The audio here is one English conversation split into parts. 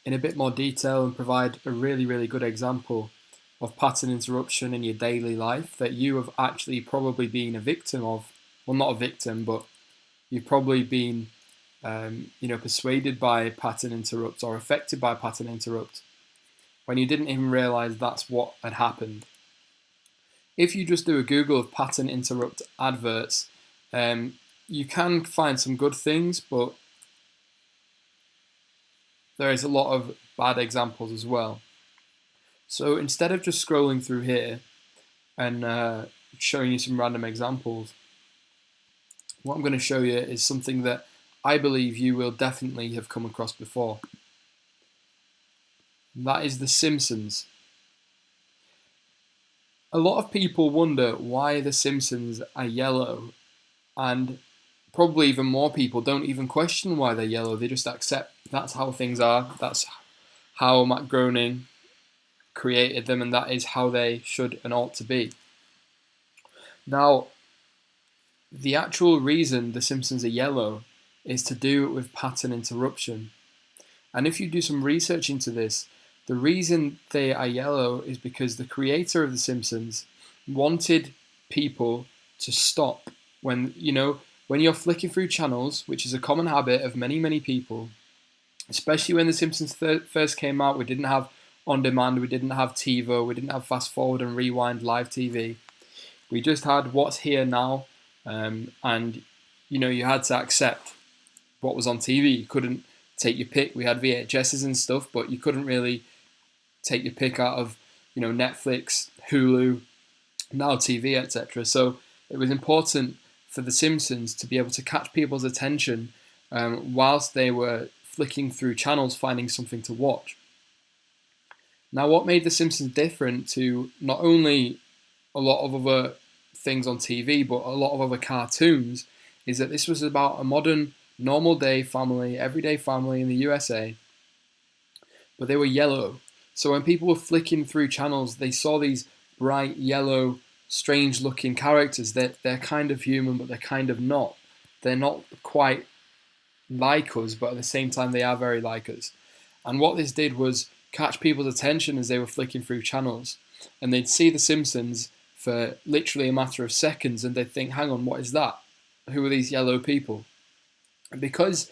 in a bit more detail and provide a really, really good example of pattern interruption in your daily life that you have actually probably been a victim of. Well, not a victim, but you've probably been persuaded by pattern interrupt or affected by pattern interrupt when you didn't even realize that's what had happened. If you just do a Google of pattern interrupt adverts, you can find some good things, but there is a lot of bad examples as well. So instead of just scrolling through here and showing you some random examples, what I'm going to show you is something that I believe you will definitely have come across before. And that is The Simpsons. A lot of people wonder why The Simpsons are yellow, and probably even more people don't even question why they're yellow. They just accept that's how things are, that's how Matt Groening created them, and that is how they should and ought to be. Now, the actual reason The Simpsons are yellow is to do with pattern interruption. And if you do some research into this, the reason they are yellow is because the creator of The Simpsons wanted people to stop when you're flicking through channels, which is a common habit of many, many people, especially when The Simpsons first came out. We didn't have on demand, we didn't have TiVo, we didn't have fast forward and rewind live TV. We just had what's here now, and you had to accept what was on TV. You couldn't take your pick. We had VHSs and stuff, but you couldn't really take your pick out of Netflix, Hulu, Now TV, etc. So it was important for The Simpsons to be able to catch people's attention whilst they were flicking through channels, finding something to watch. Now, what made The Simpsons different to not only a lot of other things on TV, but a lot of other cartoons, is that this was about a modern, normal day family, everyday family in the USA, but they were yellow. So when people were flicking through channels, they saw these bright yellow, strange-looking characters. They're kind of human, but they're kind of not. They're not quite like us, but at the same time, they are very like us. And what this did was catch people's attention as they were flicking through channels, and they'd see The Simpsons for literally a matter of seconds, and they'd think, hang on, what is that? Who are these yellow people? And because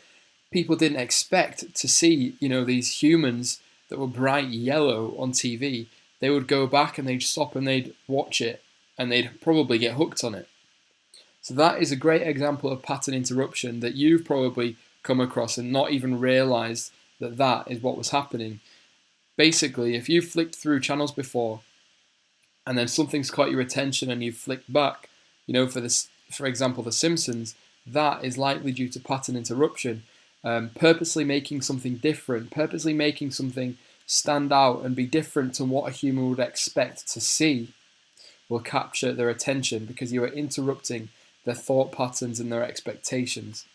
people didn't expect to see, these humans that were bright yellow on TV, they would go back and they'd stop and they'd watch it, and they'd probably get hooked on it. So that is a great example of pattern interruption that you've probably come across and not even realized that that is what was happening. Basically, if you've flicked through channels before and then something's caught your attention and you've flicked back, for example, The Simpsons, that is likely due to pattern interruption. Purposely making something different, purposely making something stand out and be different to what a human would expect to see, will capture their attention because you are interrupting their thought patterns and their expectations.